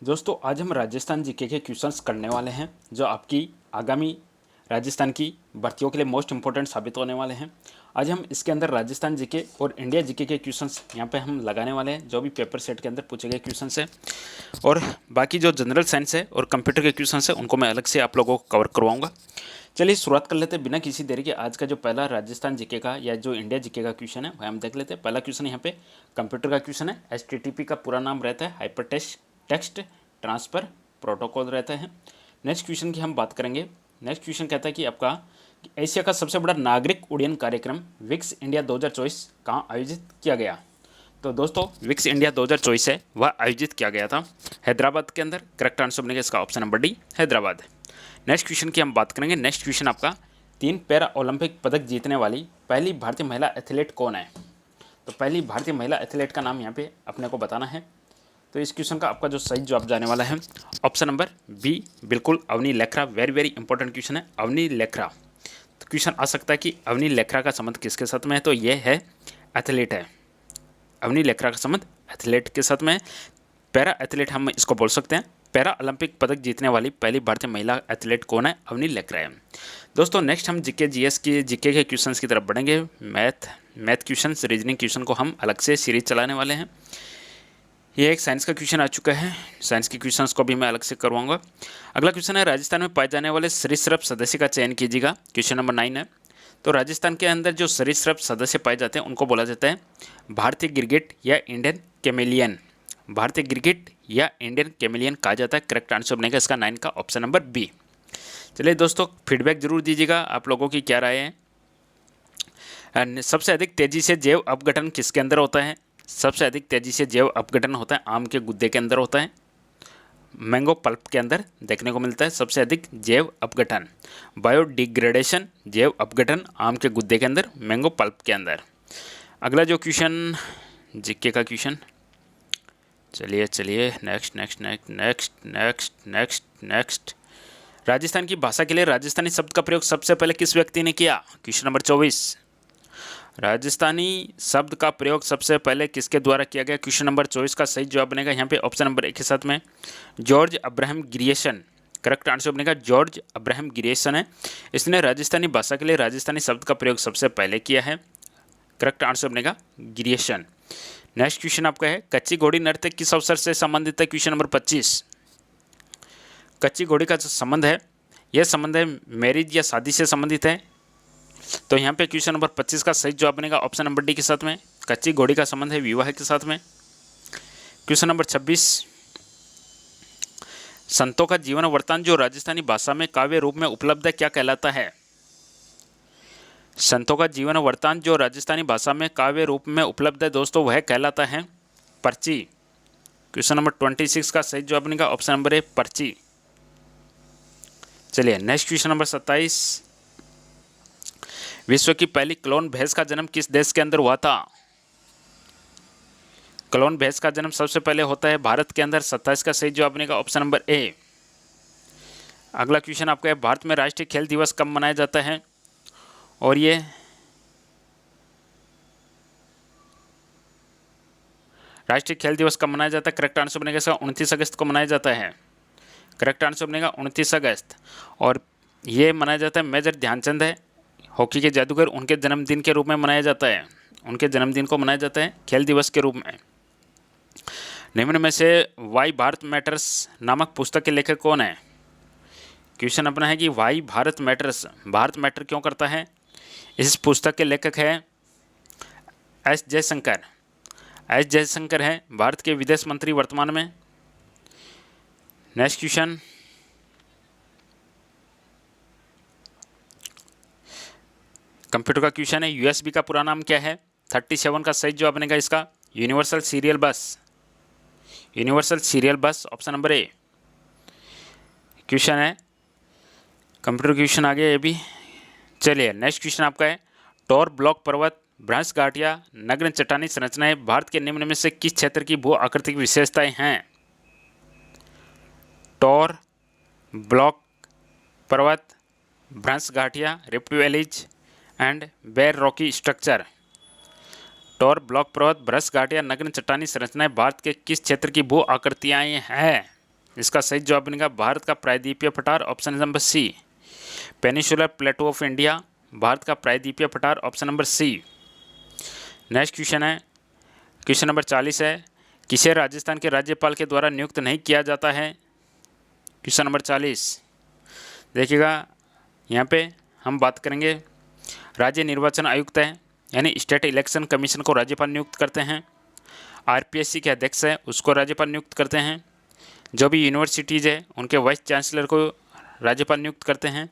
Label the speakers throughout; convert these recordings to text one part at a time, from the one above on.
Speaker 1: दोस्तों आज हम राजस्थान जीके के क्वेश्चंस करने वाले हैं जो आपकी आगामी राजस्थान की भर्तियों के लिए मोस्ट इंपॉर्टेंट साबित होने वाले हैं। आज हम इसके अंदर राजस्थान जीके और इंडिया जीके के क्वेश्चंस यहाँ पे हम लगाने वाले हैं जो भी पेपर सेट के अंदर पूछे गए क्वेश्चंस है, और बाकी जो जनरल साइंस है और कंप्यूटर के क्वेश्चंस है उनको मैं अलग से आप लोगों को कवर करवाऊंगा। चलिए शुरुआत कर लेते हैं बिना किसी देरी के। आज का जो पहला राजस्थान जीके का या जो इंडिया जीके का क्वेश्चन है वह हम देख लेते हैं। पहला क्वेश्चन यहाँ पे कंप्यूटर का क्वेश्चन है। HTTP का पूरा नाम रहता है हाइपर टेक्स्ट ट्रांसफ़र प्रोटोकॉल रहता है। नेक्स्ट क्वेश्चन की हम बात करेंगे। नेक्स्ट क्वेश्चन कहता है कि आपका एशिया का सबसे बड़ा नागरिक उड्डयन कार्यक्रम विक्स इंडिया 2024 कहाँ आयोजित किया गया। तो दोस्तों विक्स इंडिया 2024 है वह आयोजित किया गया था हैदराबाद के अंदर। करेक्ट आंसर बनेगा इसका option number D, Hyderabad. Next question की हम बात करेंगे। नेक्स्ट क्वेश्चन आपका 3 पैरा ओलंपिक पदक जीतने वाली पहली भारतीय महिला एथलीट कौन है। तो पहली भारतीय महिला एथलीट का नाम यहाँ पे अपने को बताना है। तो इस क्वेश्चन का आपका जो सही जवाब जाने वाला है ऑप्शन नंबर बी, बिल्कुल Avani Lekhara. Very very important question है, अवनी लेखरा। तो क्वेश्चन आ सकता है कि अवनी लेखरा का संबंध किसके साथ में है, तो ये है एथलीट है। अवनी लेखरा का संबंध एथलीट के साथ में है। पैरा एथलीट हम इसको बोल सकते हैं। पैरा ओलंपिक पदक जीतने वाली पहली भारतीय महिला एथलीट कौन है, अवनी लेखरा है। दोस्तों नेक्स्ट हम जीके जीएस की जीके के क्वेश्चंस की तरफ बढ़ेंगे। मैथ क्वेश्चंस, रीजनिंग क्वेश्चन को हम अलग से सीरीज चलाने वाले हैं। ये एक साइंस का क्वेश्चन आ चुका है, साइंस के क्वेश्चंस को भी मैं अलग से करवाऊंगा। अगला क्वेश्चन है राजस्थान में पाए जाने वाले सरीसृप सदस्य का चयन कीजिएगा। क्वेश्चन नंबर 9 है। तो राजस्थान के अंदर जो सरीसृप सदस्य पाए जाते हैं उनको बोला जाता है भारतीय गिरगिट या इंडियन कैमेलियन। भारतीय गिरगिट या इंडियन कैमेलियन कहा जाता है। करेक्ट आंसर बनेगा इसका 9 का ऑप्शन नंबर बी। चलिए दोस्तों फीडबैक जरूर दीजिएगा, आप लोगों की क्या राय है। सबसे अधिक तेजी से जैव अपघटन किसके अंदर होता है। सबसे अधिक तेजी से जैव अपघटन होता है आम के गुद्दे के अंदर होता है, मैंगो पल्प के अंदर देखने को मिलता है सबसे अधिक जैव अपघटन। बायोडिग्रेडेशन जैव अपघटन आम के गुद्दे के अंदर, मैंगो पल्प के अंदर। अगला जो क्वेश्चन जीके का क्वेश्चन, चलिए नेक्स्ट। राजस्थान की भाषा के लिए राजस्थानी शब्द का प्रयोग सबसे पहले किस व्यक्ति ने किया। Question number 24। राजस्थानी शब्द का प्रयोग सबसे पहले किसके द्वारा किया गया। क्वेश्चन नंबर 24 का सही जवाब बनेगा यहाँ पे ऑप्शन नंबर 1 के साथ में George Abraham Grierson. Correct answer बनेगा जॉर्ज अब्राहम ग्रियर्सन है। इसने राजस्थानी भाषा के लिए राजस्थानी शब्द का प्रयोग सबसे पहले किया है। करेक्ट आंसर बनेगा ग्रियर्सन। नेक्स्ट क्वेश्चन आपका है कच्ची घोड़ी नृत्य किस अवसर से संबंधित है। Question number 25। कच्ची घोड़ी का जो संबंध है यह संबंध है मैरिज या शादी से संबंधित है। तो यहाँ पे क्वेश्चन नंबर 25 का सही जवाब बनेगा ऑप्शन नंबर डी के साथ में कच्ची घोड़ी का संबंध है विवाह के साथ में। Question number 26। संतों का जीवन वृत्तांत जो राजस्थानी भाषा में काव्य रूप में उपलब्ध है क्या कहलाता है। संतों का जीवन वृत्तांत जो राजस्थानी भाषा में काव्य रूप में उपलब्ध है दोस्तों वह कहलाता है पर्ची। क्वेश्चन नंबर 26 का सही जवाब बनेगा ऑप्शन नंबर ए पर्ची। चलिए नेक्स्ट क्वेश्चन नंबर 27। विश्व की पहली क्लोन भैंस का जन्म किस देश के अंदर हुआ था। क्लोन भैंस का जन्म सबसे पहले होता है भारत के अंदर। 27 का सही जवाब बनेगा ऑप्शन नंबर ए। अगला क्वेश्चन आपका है भारत में राष्ट्रीय खेल दिवस कब मनाया जाता है, और ये राष्ट्रीय खेल दिवस कब मनाया जाता है। करेक्ट आंसर बनेगा इसका 29 अगस्त को मनाया जाता है। करेक्ट आंसर बनेगा 29 अगस्त। और ये मनाया जाता है मेजर ध्यानचंद है हॉकी के जादूगर, उनके जन्मदिन के रूप में मनाया जाता है। उनके जन्मदिन को मनाया जाता है खेल दिवस के रूप में। निम्न में से वाई भारत मैटर्स नामक पुस्तक के लेखक कौन है। क्वेश्चन अपना है कि why Bharat matters, Bharat matter क्यों करता है। इस पुस्तक के लेखक है एस जयशंकर। एस जयशंकर है भारत के विदेश मंत्री वर्तमान में। नेक्स्ट क्वेश्चन कंप्यूटर का क्वेश्चन है यूएसबी का पूरा नाम क्या है। 37 का सही जवाब बनेगा इसका यूनिवर्सल सीरियल बस। यूनिवर्सल सीरियल बस ऑप्शन नंबर ए। क्वेश्चन है कंप्यूटर क्वेश्चन आ गया ये भी। चलिए नेक्स्ट क्वेश्चन आपका है टोर ब्लॉक पर्वत भ्रंश घाटियाँ नग्न चट्टानी संरचनाएं भारत के निम्न में से किस क्षेत्र की भू आकृतिक विशेषताएं हैं। टोर ब्लॉक पर्वत भ्रंश घाटियाँ रिफ्ट वैलीज एंड बेर रॉकी स्ट्रक्चर। टोर ब्लॉक पर्वत भ्रंश घाटियाँ नग्न चट्टानी संरचनाएं भारत के किस क्षेत्र की भू आकृतियाँ हैं। इसका सही जवाब बनेगा भारत का प्रायद्वीपीय पठार, option number C. Peninsular plateau of India, Bharat का प्रायद्वीपीय पठार, option number C. Next question है, क्वेश्चन नंबर 40 है, किसे राजस्थान के राज्यपाल के द्वारा नियुक्त नहीं किया जाता है? क्वेश्चन नंबर 40 देखिएगा, यहाँ पे हम बात करेंगे राज्य निर्वाचन आयुक्त है, यानी स्टेट इलेक्शन कमीशन को राज्यपाल नियुक्त करते हैं। आरपीएससी के अध्यक्ष है, उसको राज्यपाल नियुक्त करते हैं। जो भी यूनिवर्सिटीज़ है उनके वाइस चांसलर को राज्यपाल नियुक्त करते हैं।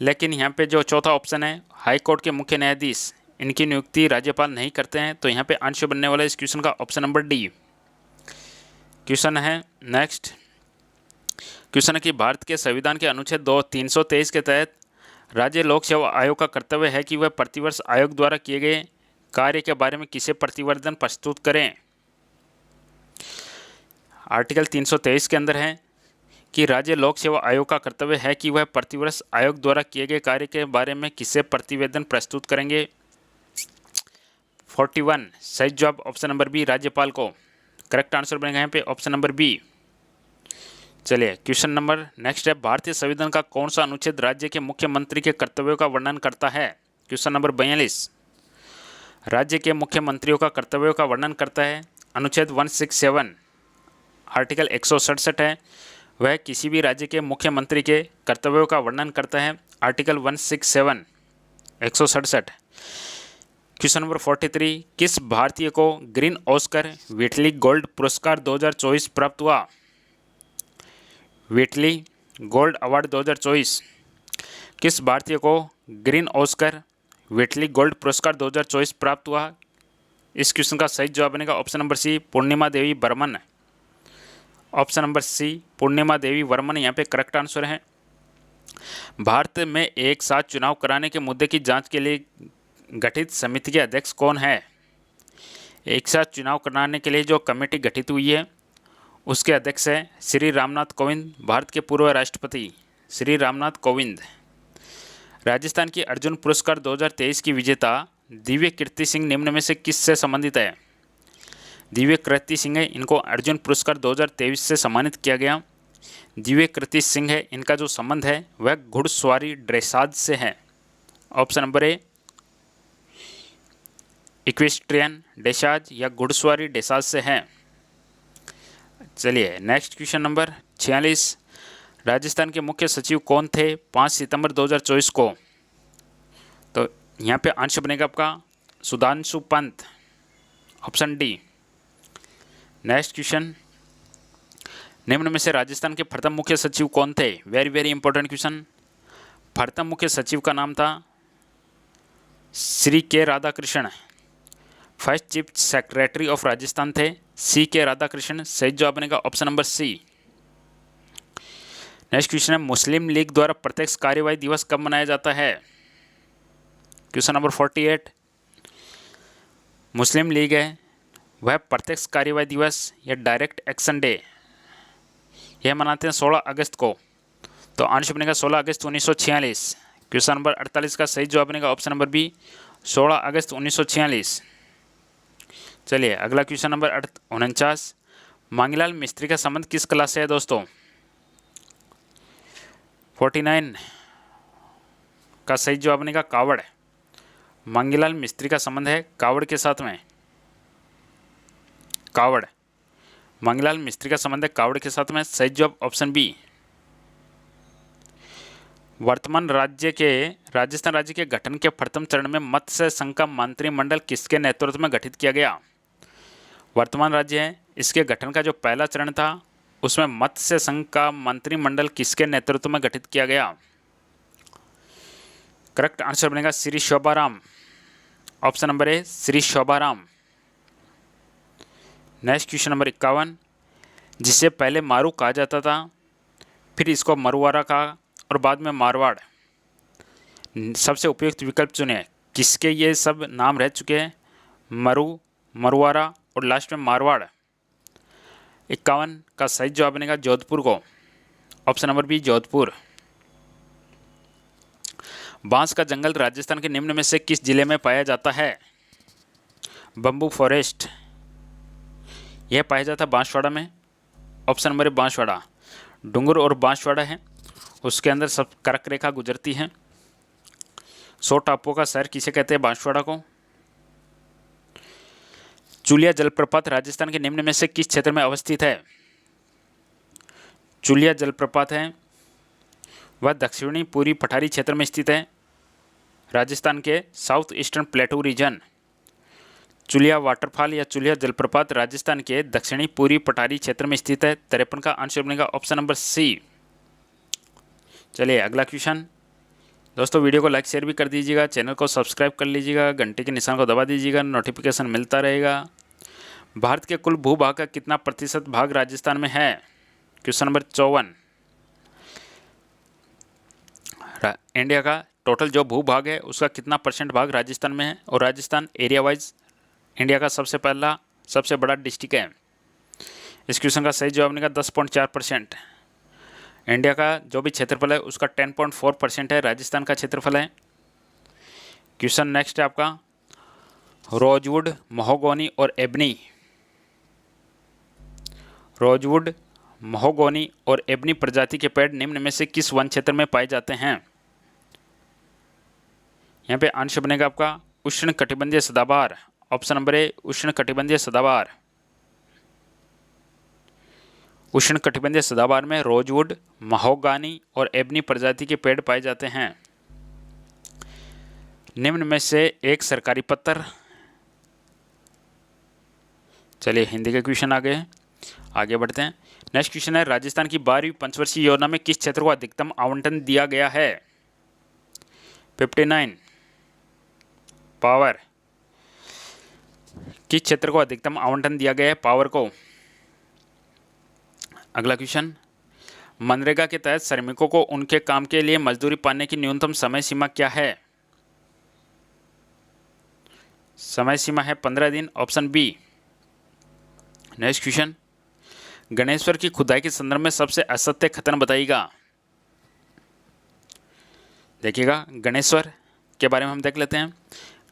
Speaker 1: लेकिन यहाँ पे जो चौथा ऑप्शन है, हाई कोर्ट के मुख्य न्यायाधीश, इनकी नियुक्ति राज्यपाल नहीं करते हैं। तो यहाँ पे आंसर बनने वाला इस क्वेश्चन का ऑप्शन नंबर डी। क्वेश्चन है नेक्स्ट, क्वेश्चन है कि भारत के संविधान के अनुच्छेद 323 के तहत राज्य लोक सेवा आयोग का कर्तव्य है कि वह प्रतिवर्ष आयोग द्वारा किए गए कार्य के बारे में किसे प्रतिवेदन प्रस्तुत करें? आर्टिकल 323 के अंदर है कि राज्य लोक सेवा आयोग का कर्तव्य है कि वह प्रतिवर्ष आयोग द्वारा किए गए कार्य के बारे में किसे प्रतिवेदन प्रस्तुत करेंगे? 41 सही जवाब ऑप्शन नंबर बी, राज्यपाल को। करेक्ट आंसर बनेगा यहाँ पे ऑप्शन नंबर बी। चलिए क्वेश्चन नंबर नेक्स्ट है, भारतीय संविधान का कौन सा अनुच्छेद राज्य के मुख्यमंत्री के कर्तव्यों का वर्णन करता है? क्वेश्चन नंबर 42 राज्य के मुख्यमंत्रियों का कर्तव्यों का वर्णन करता है। अनुच्छेद 167 आर्टिकल 167 है, वह किसी भी राज्य के मुख्यमंत्री के कर्तव्यों का वर्णन करता है। आर्टिकल 167 167। क्वेश्चन नंबर 43 किस भारतीय को ग्रीन ऑस्कर व्हिटली गोल्ड पुरस्कार 2024 प्राप्त हुआ? व्हिटली गोल्ड अवार्ड 2024 किस भारतीय को ग्रीन ऑस्कर व्हिटली गोल्ड पुरस्कार 2024 प्राप्त हुआ? इस क्वेश्चन का सही जवाब बनेगा ऑप्शन नंबर सी, पूर्णिमा देवी बर्मन। ऑप्शन नंबर सी, पूर्णिमा देवी वर्मन यहाँ पे करेक्ट आंसर है। भारत में एक साथ चुनाव कराने के मुद्दे की जांच के लिए गठित समिति के अध्यक्ष कौन है? एक साथ चुनाव कराने के लिए जो कमेटी गठित हुई है उसके अध्यक्ष है श्री रामनाथ कोविंद, भारत के पूर्व राष्ट्रपति श्री रामनाथ कोविंद। राजस्थान की अर्जुन पुरस्कार 2023 की विजेता दिव्य कीर्ति सिंह निम्न में से किससे संबंधित है? दिव्य कीर्ति सिंह है, इनको अर्जुन पुरस्कार 2023 से सम्मानित किया गया। दिव्य कीर्ति सिंह है, इनका जो संबंध है वह घुड़सवारी ड्रेसाज से है। ऑप्शन नंबर ए, इक्वेस्ट्रियन ड्रेसाज या घुड़सवारी ड्रेसाज से है। चलिए नेक्स्ट क्वेश्चन नंबर 46 राजस्थान के मुख्य सचिव कौन थे 5 सितंबर 2024 को? तो यहाँ पे आंसर बनेगा आपका Sudhanshu Pant, option D. Next question, निम्न में से राजस्थान के प्रथम मुख्य सचिव कौन थे? Very very important question. प्रथम मुख्य सचिव का नाम था Shri K Radhakrishna. First chief secretary of Rajasthan थे सी के राधाकृष्ण। सही जवाब बनेगा option number C. Next question है, मुस्लिम लीग द्वारा प्रत्यक्ष कार्यवाही दिवस कब मनाया जाता है? क्वेश्चन नंबर 48 मुस्लिम लीग है वह प्रत्यक्ष कार्यवाही दिवस या डायरेक्ट एक्शन डे यह मनाते हैं 16 अगस्त को। तो आंसर बनेगा 16 अगस्त 1946। क्वेश्चन नंबर 48 का सही जवाब बनेगा ऑप्शन नंबर बी, 16 अगस्त 1946। चलिए अगला क्वेश्चन नंबर 49 मांगीलाल मिस्त्री का संबंध किस कला से है दोस्तों? 49 का सही जवाब बनेगा कावड़। मांगीलाल मिस्त्री का संबंध है कावड़ के साथ में। कावड़, मांगीलाल मिस्त्री का संबंध है कावड़ के साथ में। सही जवाब ऑप्शन बी। वर्तमान राजस्थान राज्य के गठन के प्रथम चरण में मत्स्य संघ का मंत्रिमंडल किसके नेतृत्व में गठित किया गया? वर्तमान राज्य है, इसके गठन का जो पहला चरण था उसमें मत्स्य संघ का मंत्रिमंडल किसके नेतृत्व में गठित किया गया? करेक्ट आंसर बनेगा श्री शोभाराम। ऑप्शन नंबर ए, Shri Shobharam. Next question number 51 जिसे पहले मारू कहा जाता था फिर इसको मरुवारा कहा और बाद में मारवाड़, सबसे उपयुक्त विकल्प चुने। किसके ये सब नाम रह चुके हैं? मरु, मरुवारा और लास्ट में मारवाड़। 51 का सही जवाब बनेगा जोधपुर को। Option number B, Jodhpur. बांस का जंगल राजस्थान के निम्न में से किस जिले में पाया जाता है? बम्बू फॉरेस्ट, यह पाया जाता है बांसवाड़ा में। Option number A, Banswara. Dungar और बांसवाड़ा है, उसके अंदर सब कर्क रेखा गुजरती है। 100 टापुओं का शहर किसे कहते हैं? बांसवाड़ा को। चुलिया जलप्रपात राजस्थान के निम्न में से किस क्षेत्र में अवस्थित है? चुलिया जलप्रपात है वह दक्षिणी पूर्वी पठारी क्षेत्र में स्थित है, राजस्थान के साउथ ईस्टर्न प्लेटू रीजन। चुलिया वाटरफॉल या चुलिया जलप्रपात राजस्थान के दक्षिणी पूर्वी पठारी क्षेत्र में स्थित है। 53 का आंसर बनेगा ऑप्शन नंबर सी। चलिए अगला क्वेश्चन। दोस्तों वीडियो को लाइक शेयर भी कर दीजिएगा, चैनल को सब्सक्राइब कर लीजिएगा, घंटे के निशान को दबा दीजिएगा, नोटिफिकेशन मिलता रहेगा। भारत के कुल भूभाग का कितना प्रतिशत भाग राजस्थान में है? Question number 54। इंडिया का टोटल जो भूभाग है उसका कितना % भाग राजस्थान में है? और राजस्थान एरिया वाइज इंडिया का सबसे बड़ा डिस्ट्रिक्ट है। इस क्वेश्चन का सही जवाब निकला 10.4%। इंडिया का जो भी क्षेत्रफल है उसका 10.4% है राजस्थान का क्षेत्रफल है। क्वेश्चन नेक्स्ट है आपका, रोजवुड, महोगोनी और एबनी। रोजवुड, महोगोनी और एबनी प्रजाति के पेड़ निम्न में से किस वन क्षेत्र में पाए जाते हैं? यहाँ पे आंसर बनेगा आपका उष्ण कटिबंधीय सदाबहार। ऑप्शन नंबर ए उष्ण कटिबंधीय सदाबहार। उष्ण कटिबंधीय सदाबहार में रोजवुड, महोगानी और एबनी प्रजाति के पेड़ पाए जाते हैं। निम्न में से एक सरकारी पत्र। चलिए हिंदी के क्वेश्चन आ गए, आगे बढ़ते हैं। नेक्स्ट क्वेश्चन है, राजस्थान की 12वीं पंचवर्षीय योजना में किस क्षेत्र को अधिकतम आवंटन दिया गया है? 59 पावर। किस क्षेत्र को अधिकतम आवंटन दिया गया है? पावर को। अगला क्वेश्चन, मनरेगा के तहत श्रमिकों को उनके काम के लिए मजदूरी पाने की न्यूनतम समय सीमा क्या है? समय सीमा है 15 दिन। Option B. Next question, Ganeshwar की खुदाई के संदर्भ में सबसे असत्य कथन बताइएगा। देखिएगा गणेश्वर के बारे में हम देख लेते हैं।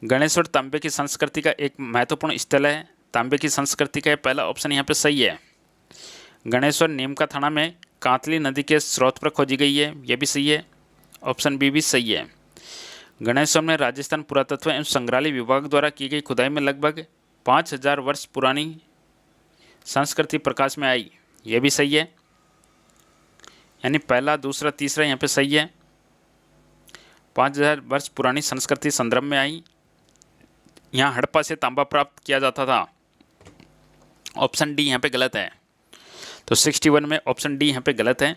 Speaker 1: गणेश्वर तांबे की संस्कृति का एक महत्वपूर्ण स्थल है। तांबे की संस्कृति का पहला ऑप्शन यहाँ पे सही है। गणेश्वर नीमका थाना में कांतली नदी के स्रोत पर खोजी गई है, यह भी सही है। ऑप्शन बी भी सही है। गणेश्वर में राजस्थान पुरातत्व एवं संग्रहालय विभाग द्वारा की गई खुदाई में लगभग 5000 वर्ष पुरानी संस्कृति प्रकाश में आई, यह भी सही है। यानी पहला, दूसरा, तीसरा यहाँ पे सही है। 5000 वर्ष पुरानी संस्कृति संदर्भ में आई। यहाँ हड़प्पा से तांबा प्राप्त किया जाता था। ऑप्शन डी यहाँ पे गलत है, तो 61 में ऑप्शन डी यहाँ पे गलत है।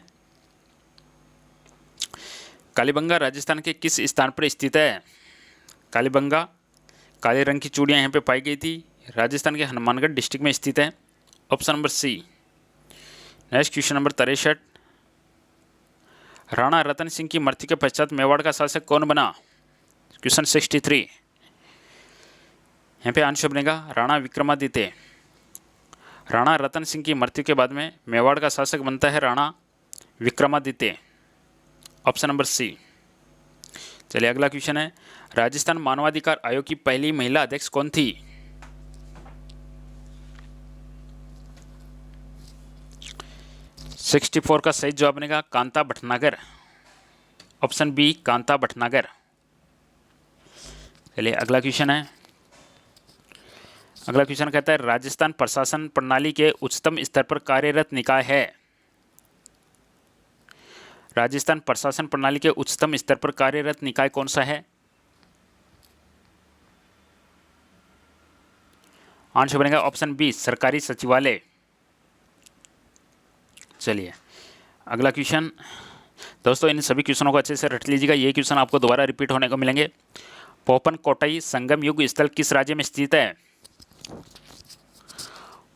Speaker 1: कालीबंगा राजस्थान के किस स्थान पर स्थित है? कालीबंगा, काले रंग की चूड़ियाँ यहाँ पे पाई गई थी, राजस्थान के हनुमानगढ़ डिस्ट्रिक्ट में स्थित है। Option number C. Next question number 63, Rana Ratan Singh की मृत्यु के पश्चात मेवाड़ का शासक कौन बना? क्वेश्चन 63। यहाँ पे आंसर बनेगा राणा विक्रमादित्य। राणा रतन सिंह की मृत्यु के बाद में मेवाड़ का शासक बनता है Rana Vikramaditya. Option number C. चलिए अगला क्वेश्चन है, राजस्थान मानवाधिकार आयोग की पहली महिला अध्यक्ष कौन थी? सिक्सटी 64 का सही जवाब बनेगा कांता भटनागर। Option B Kanta Bhatnagar. चलिए अगला क्वेश्चन है, अगला क्वेश्चन कहता है, राजस्थान प्रशासन प्रणाली के उच्चतम स्तर पर कार्यरत निकाय है। राजस्थान प्रशासन प्रणाली के उच्चतम स्तर पर कार्यरत निकाय कौन सा है? आंसर बनेगा ऑप्शन बी सरकारी सचिवालय। चलिए अगला क्वेश्चन। दोस्तों इन सभी क्वेश्चनों को अच्छे से रट लीजिएगा, ये क्वेश्चन आपको दोबारा रिपीट होने को मिलेंगे। पोपन कोटाई संगम युग स्थल किस राज्य में स्थित है?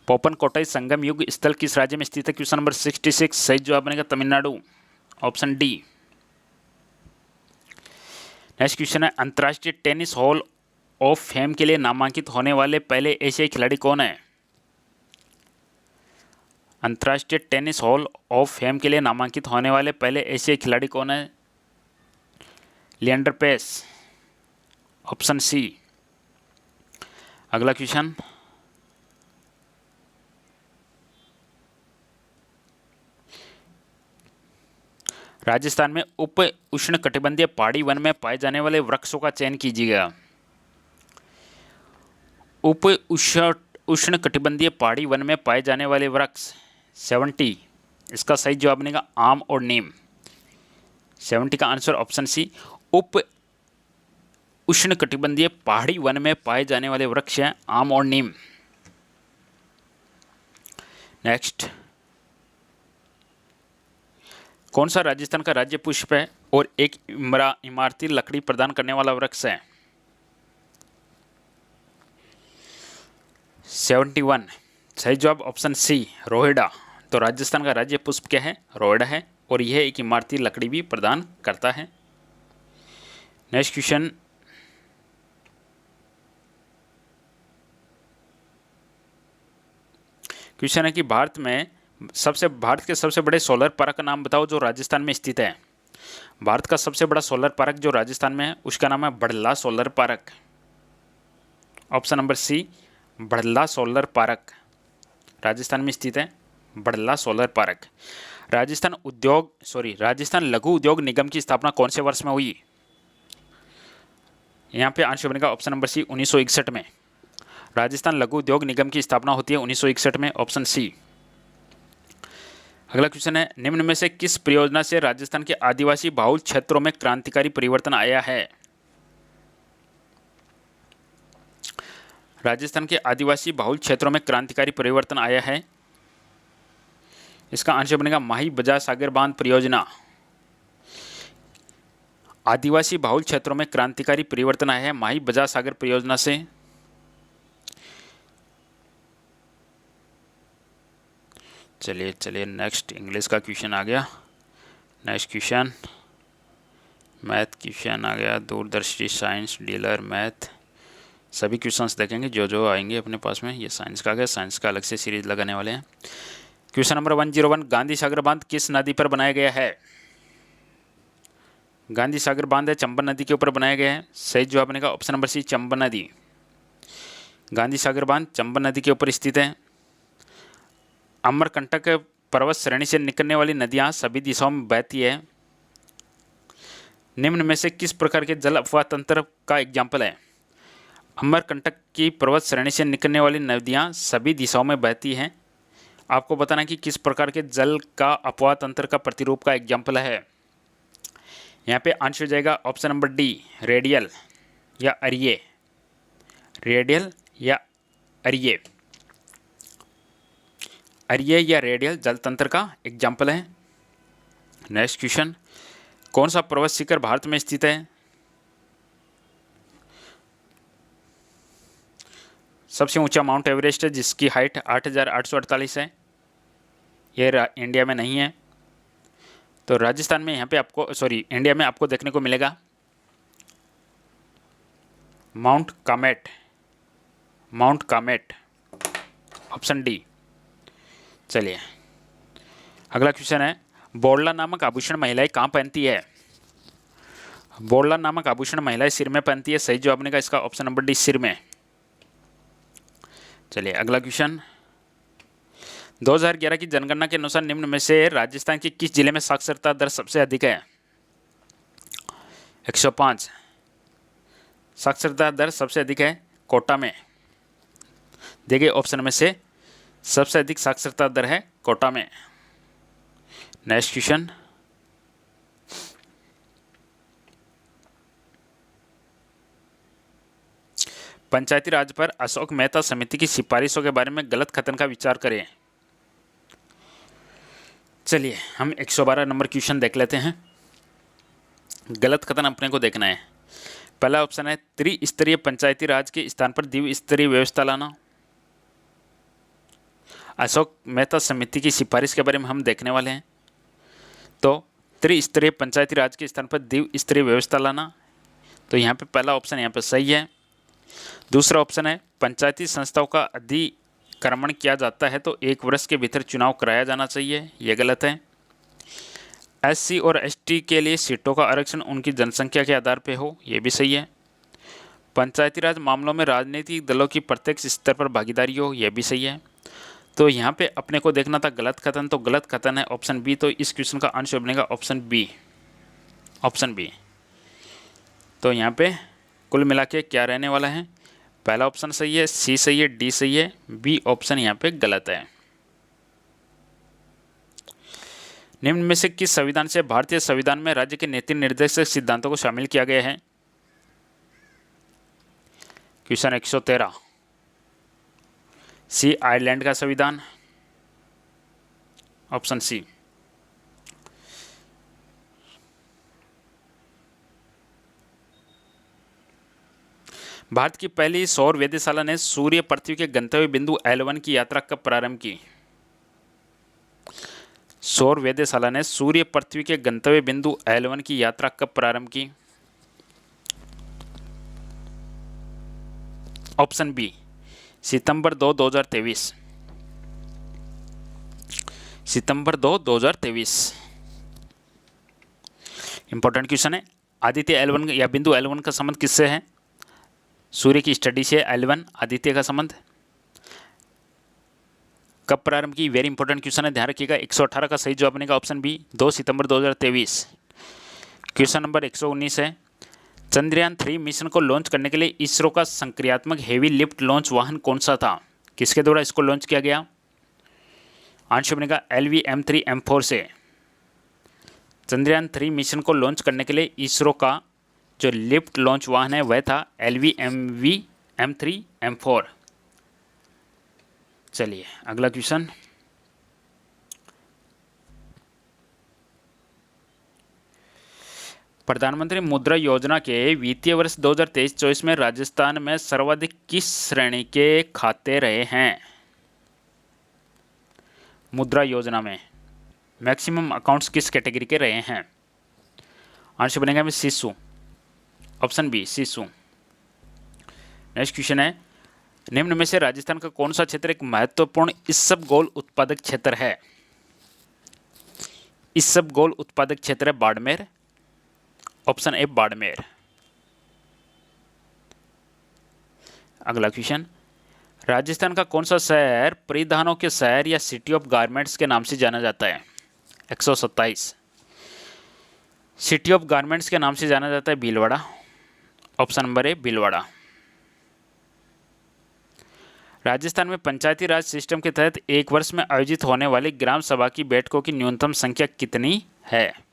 Speaker 1: पोपन कोटाई संगम युग स्थल किस राज्य में स्थित है? क्वेश्चन नंबर 66 सही जवाब बनेगा Tamil Nadu. Option D. Next question है, अंतर्राष्ट्रीय टेनिस हॉल ऑफ फेम के लिए नामांकित होने वाले पहले एशियाई खिलाड़ी कौन है? अंतर्राष्ट्रीय टेनिस हॉल ऑफ फेम के लिए नामांकित होने वाले पहले एशियाई खिलाड़ी कौन है? लिएंडर पेस। Option C. अगला क्वेश्चन, राजस्थान में उप उष्णकटिबंधीय पहाड़ी वन में पाए जाने वाले वृक्षों का चयन कीजिएगा। उप उष्णकटिबंधीय पहाड़ी वन में पाए जाने वाले वृक्ष 70, इसका सही जवाब बनेगा आम और नीम। 70 का आंसर ऑप्शन सी, उप उष्णकटिबंधीय पहाड़ी वन में पाए जाने वाले वृक्ष हैं आम और नीम। नेक्स्ट, कौन सा राजस्थान का राज्य पुष्प है और एक इमारती लकड़ी प्रदान करने वाला वृक्ष है? 71, सही जवाब ऑप्शन सी, रोहिड़ा। तो राजस्थान का राज्य पुष्प क्या है? रोहिड़ा है, और यह एक इमारती लकड़ी भी प्रदान करता है। नेक्स्ट क्वेश्चन, क्वेश्चन है कि भारत के सबसे बड़े सोलर पार्क का नाम बताओ जो राजस्थान में स्थित है। भारत का सबसे बड़ा सोलर पार्क जो राजस्थान में है उसका नाम है Bhadla solar park. Option number C, Bhadla solar park Rajasthan में स्थित है, बड़ला सोलर पार्क। राजस्थान लघु उद्योग निगम की स्थापना कौन से वर्ष में हुई? यहाँ पे आंसर बनेगा ऑप्शन नंबर सी, 1961 में। राजस्थान लघु उद्योग निगम की स्थापना होती है 1961 में, ऑप्शन सी। अगला क्वेश्चन है, निम्न में से किस परियोजना से राजस्थान के आदिवासी बहुल क्षेत्रों में क्रांतिकारी परिवर्तन आया है? राजस्थान के आदिवासी बहुल क्षेत्रों में क्रांतिकारी परिवर्तन आया है, इसका आंसर बनेगा माही बजा सागर बांध परियोजना। आदिवासी बहुल क्षेत्रों में क्रांतिकारी परिवर्तन आया है माही बजा सागर परियोजना से। चलिए नेक्स्ट इंग्लिश का क्वेश्चन आ गया। नेक्स्ट क्वेश्चन मैथ क्वेश्चन आ गया, दूरदर्शी, साइंस, डीलर, मैथ, सभी क्वेश्चंस देखेंगे जो आएंगे अपने पास में। ये साइंस का आ गया, साइंस का अलग से सीरीज लगाने वाले हैं। क्वेश्चन नंबर 101, गांधी सागर बांध किस नदी पर बनाया गया है? गांधी सागर बांध है चंबल नदी के ऊपर बनाया गया है, सही जवाब बनेगा ऑप्शन नंबर सी, चंबल नदी। गांधी सागर बांध चंबल नदी के ऊपर स्थित है। अमरकंटक पर्वत श्रेणी से निकलने वाली नदियां सभी दिशाओं में बहती है। निम्न में से किस प्रकार के जल अपवाह तंत्र का एग्जाम्पल है? अमरकंटक की पर्वत श्रेणी से निकलने वाली नदियां सभी दिशाओं में बहती हैं। आपको बताना कि किस प्रकार के जल का अपवाह तंत्र का प्रतिरूप का एग्जाम्पल है। यहाँ पे आंसर जाएगा ऑप्शन नंबर डी, रेडियल या अरिये। रेडियल या अरिये, अरिये या रेडियल जल तंत्र का एग्जाम्पल है। नेक्स्ट क्वेश्चन, कौन सा पर्वत शिखर भारत में स्थित है? सबसे ऊंचा माउंट एवरेस्ट है जिसकी हाइट 8,848 है। यह इंडिया में नहीं है, तो राजस्थान में यहाँ पे आपको इंडिया में आपको देखने को मिलेगा माउंट कामेट, ऑप्शन डी। चलिए अगला क्वेश्चन है, बोड़ला नामक आभूषण महिलाएं कहाँ पहनती है? बोड़ला नामक आभूषण महिलाएं सिर में पहनती है, सही जवाब बनेगा इसका ऑप्शन नंबर डी, सिर में। चलिए अगला क्वेश्चन, 2011 की जनगणना के अनुसार निम्न में से राजस्थान के किस जिले में साक्षरता दर सबसे अधिक है? 105, साक्षरता दर सबसे अधिक है कोटा में। देखिए ऑप्शन में से सबसे अधिक साक्षरता दर है कोटा में। नेक्स्ट क्वेश्चन, पंचायती राज पर अशोक मेहता समिति की सिफारिशों के बारे में गलत कथन का विचार करें। चलिए हम 112 नंबर क्वेश्चन देख लेते हैं। गलत कथन अपने को देखना है। पहला ऑप्शन है, त्रिस्तरीय पंचायती राज के स्थान पर द्विस्तरीय व्यवस्था लाना। अशोक मेहता समिति की सिफारिश के बारे में हम देखने वाले हैं, तो त्रिस्तरीय पंचायती राज के स्थान पर द्विस्तरीय व्यवस्था लाना, तो यहाँ पे पहला ऑप्शन यहाँ पे सही है। दूसरा ऑप्शन है, पंचायती संस्थाओं का अधिक्रमण किया जाता है तो 1 वर्ष के भीतर चुनाव कराया जाना चाहिए, ये गलत है। एससी और एसटी के लिए सीटों का आरक्षण उनकी जनसंख्या के आधार पर हो, ये भी सही है। पंचायती राज मामलों में राजनीतिक दलों की प्रत्येक स्तर पर भागीदारी हो, यह भी सही है। तो यहाँ पे अपने को देखना था गलत कथन, तो गलत कथन है ऑप्शन बी। तो इस क्वेश्चन का आंसर बनेगा ऑप्शन बी, ऑप्शन बी। तो यहाँ पे कुल मिला के क्या रहने वाला है, पहला ऑप्शन सही है, सी सही है, डी सही है, बी ऑप्शन यहाँ पे गलत है। निम्न में से किस संविधान से भारतीय संविधान में राज्य के नीति निर्देशक सिद्धांतों को शामिल किया गया है? क्वेश्चन 113, सी आयरलैंड का संविधान, ऑप्शन सी। भारत की पहली सौर वेधशाला ने सूर्य पृथ्वी के गंतव्य बिंदु L1 की यात्रा कब प्रारंभ की? सौर वेधशाला ने सूर्य पृथ्वी के गंतव्य बिंदु L1 की यात्रा कब प्रारंभ की? ऑप्शन बी, सितंबर 2, 2023, सितंबर 2, 2023। इंपॉर्टेंट क्वेश्चन है। आदित्य L1 या बिंदु L1 का संबंध किससे है? सूर्य की स्टडी से L1 आदित्य का संबंध। कब प्रारंभ की? वेरी इंपॉर्टेंट क्वेश्चन है, ध्यान रखिएगा। 118 का सही जवाब बनेगा ऑप्शन बी, 2 सितंबर 2023। क्वेश्चन नंबर 119 है, चंद्रयान 3 मिशन को लॉन्च करने के लिए इसरो का संक्रियात्मक हेवी लिफ्ट लॉन्च वाहन कौन सा था? किसके द्वारा इसको लॉन्च किया गया? आंसर बनेगा LV-M3M4 से। चंद्रयान 3 मिशन को लॉन्च करने के लिए इसरो का जो लिफ्ट लॉन्च वाहन है वह था LV-M3M4। चलिए अगला क्वेश्चन, प्रधानमंत्री मुद्रा योजना के वित्तीय वर्ष 2023-24 में राजस्थान में सर्वाधिक किस श्रेणी के खाते रहे हैं? मुद्रा योजना में मैक्सिमम अकाउंट्स किस कैटेगरी के रहे हैं? आंसर बनेगा में शिशु, ऑप्शन बी शिशु। नेक्स्ट क्वेश्चन है, निम्न में से राजस्थान का कौन सा क्षेत्र एक महत्वपूर्ण इसबगोल उत्पादक क्षेत्र है? इसबगोल उत्पादक क्षेत्र है बाड़मेर, ऑप्शन ए बाड़मेर। अगला क्वेश्चन, राजस्थान का कौन सा शहर परिधानों के शहर या सिटी ऑफ गारमेंट्स के नाम से जाना जाता है? 127। सिटी ऑफ गारमेंट्स के नाम से जाना जाता है भीलवाड़ा, ऑप्शन नंबर ए भीलवाड़ा। राजस्थान में पंचायती राज सिस्टम के तहत एक वर्ष में आयोजित होने वाली ग्राम सभा की बैठकों की न्यूनतम संख्या कितनी है?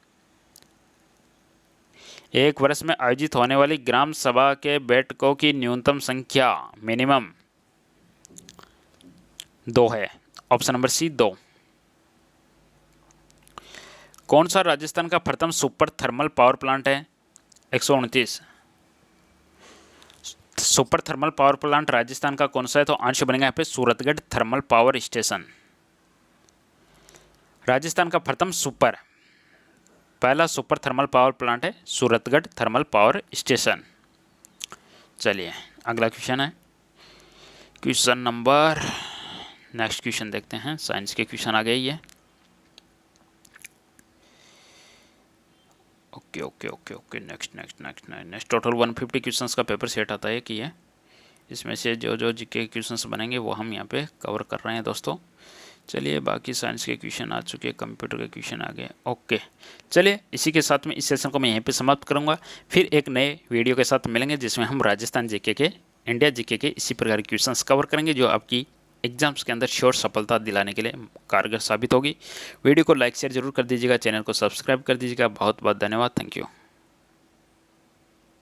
Speaker 1: एक वर्ष में आयोजित होने वाली ग्राम सभा के बैठकों की न्यूनतम संख्या मिनिमम 2 है, ऑप्शन नंबर सी 2। कौन सा राजस्थान का प्रथम सुपर थर्मल पावर प्लांट है? 129। Super thermal power plant Rajasthan का कौन सा है? तो आंसर बनेगा यहाँ पे Suratgarh thermal power station. Rajasthan का पहला सुपर थर्मल पावर प्लांट है सूरतगढ़ थर्मल पावर स्टेशन। चलिए अगला क्वेश्चन है, क्वेश्चन नंबर, नेक्स्ट क्वेश्चन देखते हैं। साइंस के क्वेश्चन आ गए ये। ओके नेक्स्ट टोटल 150 क्वेश्चंस का पेपर सेट आता है कि ये, इसमें से जो जीके क्वेश्चंस बनेंगे वो हम यहाँ पे कवर कर रहे हैं दोस्तों। चलिए बाकी साइंस के क्वेश्चन आ चुके, कंप्यूटर के क्वेश्चन आ गए। ओके चलिए इसी के साथ में इस सेशन को मैं यहीं पे समाप्त करूँगा। फिर एक नए वीडियो के साथ मिलेंगे जिसमें हम राजस्थान जीके के, इंडिया जीके के इसी प्रकार के क्वेश्चंस कवर करेंगे जो आपकी एग्जाम्स के अंदर श्योर सफलता दिलाने के लिए कारगर साबित होगी। वीडियो को लाइक शेयर जरूर कर दीजिएगा, चैनल को सब्सक्राइब कर दीजिएगा। बहुत बहुत धन्यवाद, थैंक यू।